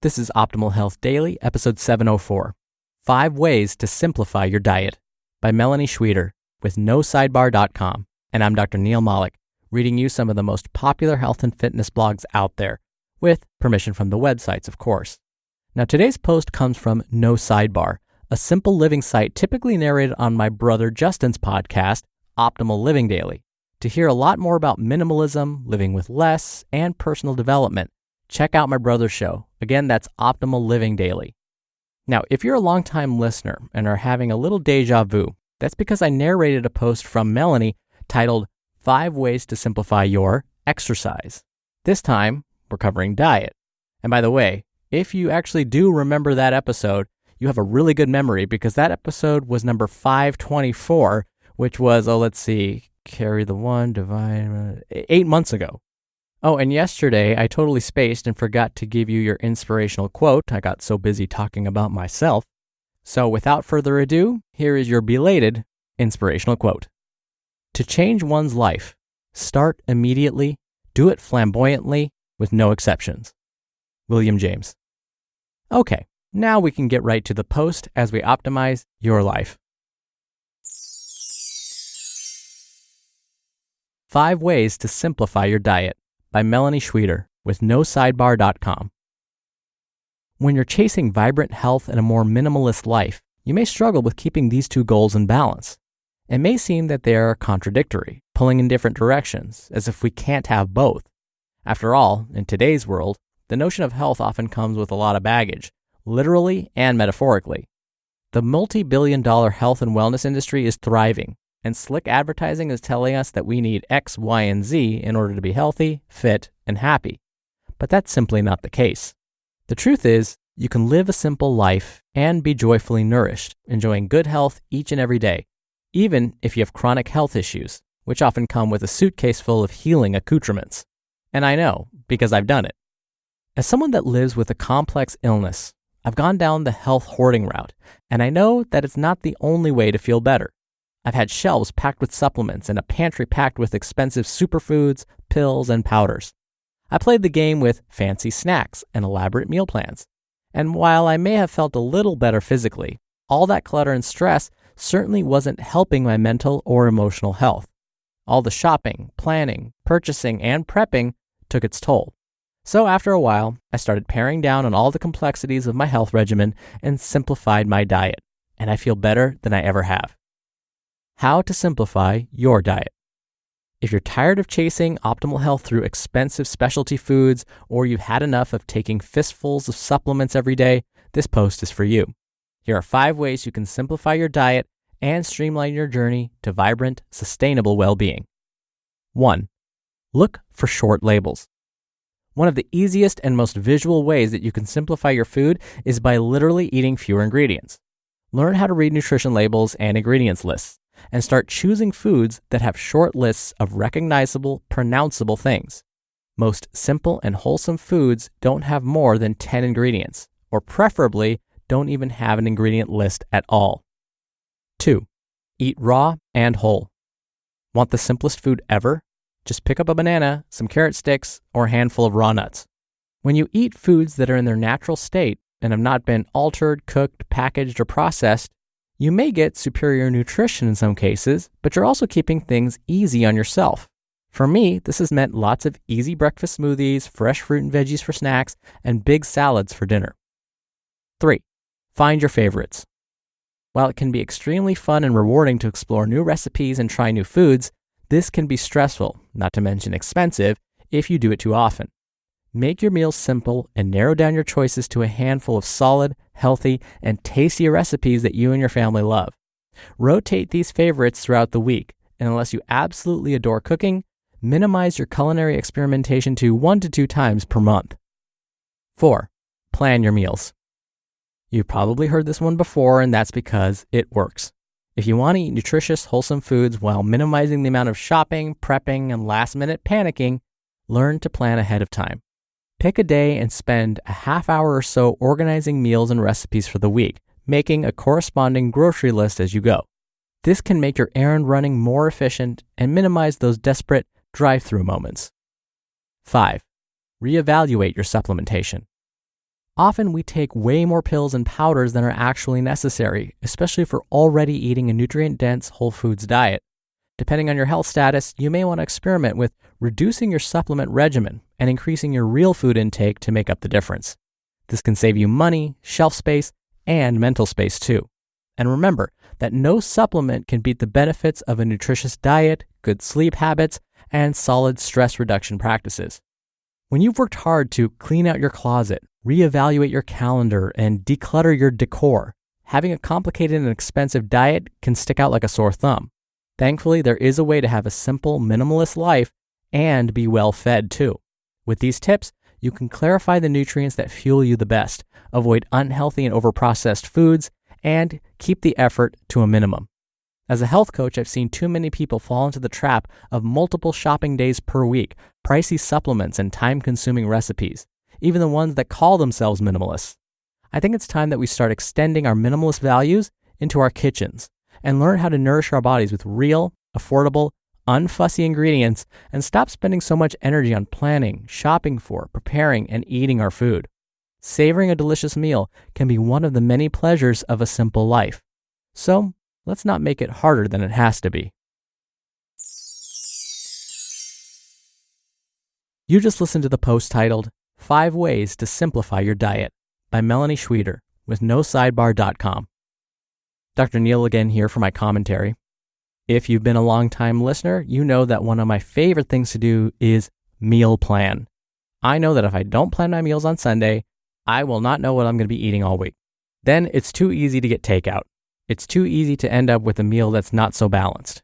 This is Optimal Health Daily, episode 704, 5 Ways to Simplify Your Diet by Melani Schweder with NoSidebar.com. And I'm Dr. Neil Malik, reading you some of the most popular health and fitness blogs out there, with permission from the websites, of course. Now, today's post comes from No Sidebar, a simple living site typically narrated on my brother Justin's podcast, Optimal Living Daily. To hear a lot more about minimalism, living with less, and personal development, check out my brother's show. Again, that's Optimal Living Daily. Now, if you're a longtime listener and are having a little deja vu, that's because I narrated a post from Melani titled 5 Ways to Simplify Your Exercise. This time, we're covering diet. And by the way, if you actually do remember that episode, you have a really good memory because that episode was number 524, which was, carry the one, divide, 8 months ago. Oh, and yesterday I totally spaced and forgot to give you your inspirational quote. I got so busy talking about myself. So without further ado, here is your belated inspirational quote. To change one's life, start immediately, do it flamboyantly, with no exceptions. William James. Okay, now we can get right to the post as we optimize your life. 5 Ways to Simplify Your Diet by Melani Schweder with NoSidebar.com. When you're chasing vibrant health and a more minimalist life, you may struggle with keeping these two goals in balance. It may seem that they are contradictory, pulling in different directions, as if we can't have both. After all, in today's world, the notion of health often comes with a lot of baggage, literally and metaphorically. The multi-billion-dollar health and wellness industry is thriving, and slick advertising is telling us that we need X, Y, and Z in order to be healthy, fit, and happy. But that's simply not the case. The truth is, you can live a simple life and be joyfully nourished, enjoying good health each and every day, even if you have chronic health issues, which often come with a suitcase full of healing accoutrements. And I know, because I've done it. As someone that lives with a complex illness, I've gone down the health hoarding route, and I know that it's not the only way to feel better. I've had shelves packed with supplements and a pantry packed with expensive superfoods, pills, and powders. I played the game with fancy snacks and elaborate meal plans. And while I may have felt a little better physically, all that clutter and stress certainly wasn't helping my mental or emotional health. All the shopping, planning, purchasing, and prepping took its toll. So after a while, I started paring down on all the complexities of my health regimen and simplified my diet. And I feel better than I ever have. How to simplify your diet. If you're tired of chasing optimal health through expensive specialty foods, or you've had enough of taking fistfuls of supplements every day, this post is for you. Here are 5 ways you can simplify your diet and streamline your journey to vibrant, sustainable well-being. 1. Look for short labels. One of the easiest and most visual ways that you can simplify your food is by literally eating fewer ingredients. Learn how to read nutrition labels and ingredients lists, and start choosing foods that have short lists of recognizable, pronounceable things. Most simple and wholesome foods don't have more than 10 ingredients, or preferably don't even have an ingredient list at all. 2. Eat raw and whole. Want the simplest food ever? Just pick up a banana, some carrot sticks, or a handful of raw nuts. When you eat foods that are in their natural state and have not been altered, cooked, packaged, or processed, you may get superior nutrition in some cases, but you're also keeping things easy on yourself. For me, this has meant lots of easy breakfast smoothies, fresh fruit and veggies for snacks, and big salads for dinner. 3. Find your favorites. While it can be extremely fun and rewarding to explore new recipes and try new foods, this can be stressful, not to mention expensive, if you do it too often. Make your meals simple and narrow down your choices to a handful of solid, healthy, and tasty recipes that you and your family love. Rotate these favorites throughout the week, and unless you absolutely adore cooking, minimize your culinary experimentation to 1 to 2 times per month. 4. Plan your meals. You've probably heard this one before, and that's because it works. If you want to eat nutritious, wholesome foods while minimizing the amount of shopping, prepping, and last-minute panicking, learn to plan ahead of time. Pick a day and spend a half hour or so organizing meals and recipes for the week, making a corresponding grocery list as you go. This can make your errand running more efficient and minimize those desperate drive-through moments. 5. Reevaluate your supplementation. Often we take way more pills and powders than are actually necessary, especially if we're already eating a nutrient-dense whole foods diet. Depending on your health status, you may want to experiment with reducing your supplement regimen and increasing your real food intake to make up the difference. This can save you money, shelf space, and mental space too. And remember that no supplement can beat the benefits of a nutritious diet, good sleep habits, and solid stress reduction practices. When you've worked hard to clean out your closet, reevaluate your calendar, and declutter your decor, having a complicated and expensive diet can stick out like a sore thumb. Thankfully, there is a way to have a simple, minimalist life and be well fed too. With these tips, you can clarify the nutrients that fuel you the best, avoid unhealthy and overprocessed foods, and keep the effort to a minimum. As a health coach, I've seen too many people fall into the trap of multiple shopping days per week, pricey supplements, and time-consuming recipes, even the ones that call themselves minimalists. I think it's time that we start extending our minimalist values into our kitchens and learn how to nourish our bodies with real, affordable, unfussy ingredients and stop spending so much energy on planning, shopping for, preparing, and eating our food. Savoring a delicious meal can be one of the many pleasures of a simple life. So, let's not make it harder than it has to be. You just listened to the post titled 5 Ways to Simplify Your Diet by Melani Schweder with NoSidebar.com. Dr. Neil again here for my commentary. If you've been a long-time listener, you know that one of my favorite things to do is meal plan. I know that if I don't plan my meals on Sunday, I will not know what I'm going to be eating all week. Then it's too easy to get takeout. It's too easy to end up with a meal that's not so balanced.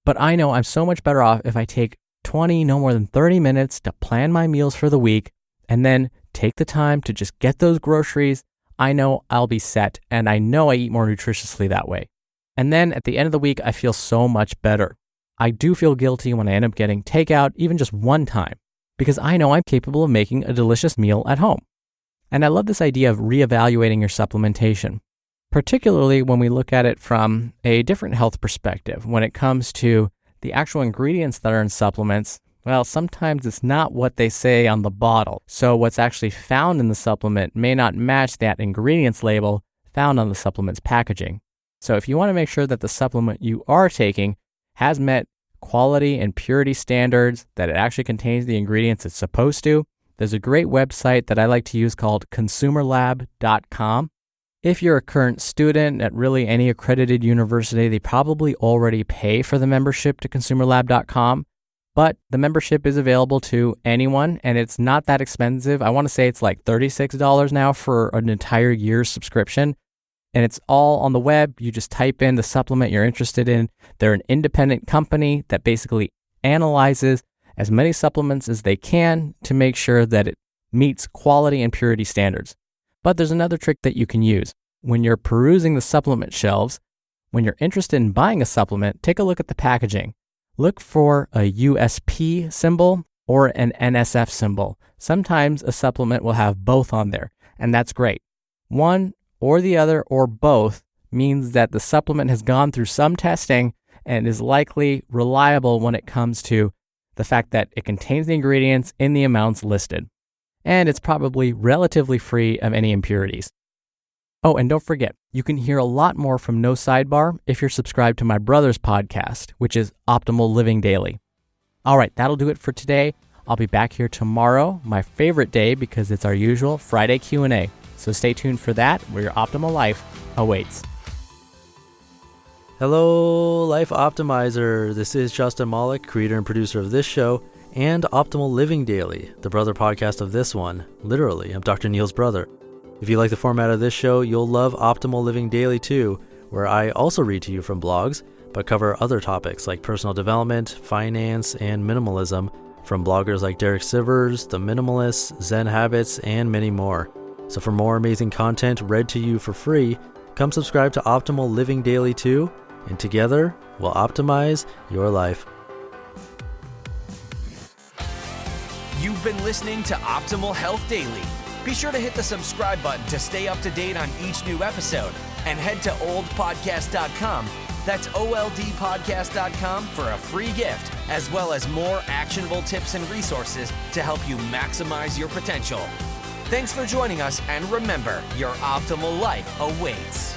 But I know I'm so much better off if I take 20, no more than 30 minutes to plan my meals for the week and then take the time to just get those groceries. I know I'll be set, and I know I eat more nutritiously that way. And then at the end of the week, I feel so much better. I do feel guilty when I end up getting takeout even just one time, because I know I'm capable of making a delicious meal at home. And I love this idea of reevaluating your supplementation, particularly when we look at it from a different health perspective. When it comes to the actual ingredients that are in supplements, well, sometimes it's not what they say on the bottle. So what's actually found in the supplement may not match that ingredients label found on the supplement's packaging. So if you want to make sure that the supplement you are taking has met quality and purity standards, that it actually contains the ingredients it's supposed to, there's a great website that I like to use called consumerlab.com. If you're a current student at really any accredited university, they probably already pay for the membership to consumerlab.com. But the membership is available to anyone, and it's not that expensive. I want to say it's like $36 now for an entire year's subscription. And it's all on the web. You just type in the supplement you're interested in. They're an independent company that basically analyzes as many supplements as they can to make sure that it meets quality and purity standards. But there's another trick that you can use. When you're perusing the supplement shelves, when you're interested in buying a supplement, take a look at the packaging. Look for a USP symbol or an NSF symbol. Sometimes a supplement will have both on there, and that's great. One or the other or both means that the supplement has gone through some testing and is likely reliable when it comes to the fact that it contains the ingredients in the amounts listed. And it's probably relatively free of any impurities. Oh, and don't forget, you can hear a lot more from No Sidebar if you're subscribed to my brother's podcast, which is Optimal Living Daily. All right, that'll do it for today. I'll be back here tomorrow, my favorite day, because it's our usual Friday Q&A. So stay tuned for that, where your optimal life awaits. Hello, Life Optimizer. This is Justin Malik, creator and producer of this show and Optimal Living Daily, the brother podcast of this one. Literally, I'm Dr. Neil's brother. If you like the format of this show, you'll love Optimal Living Daily too, where I also read to you from blogs, but cover other topics like personal development, finance, and minimalism from bloggers like Derek Sivers, The Minimalists, Zen Habits, and many more. So for more amazing content read to you for free, come subscribe to Optimal Living Daily too, and together we'll optimize your life. You've been listening to Optimal Health Daily. Be sure to hit the subscribe button to stay up to date on each new episode, and head to oldpodcast.com. That's oldpodcast.com for a free gift, as well as more actionable tips and resources to help you maximize your potential. Thanks for joining us, and remember, your optimal life awaits.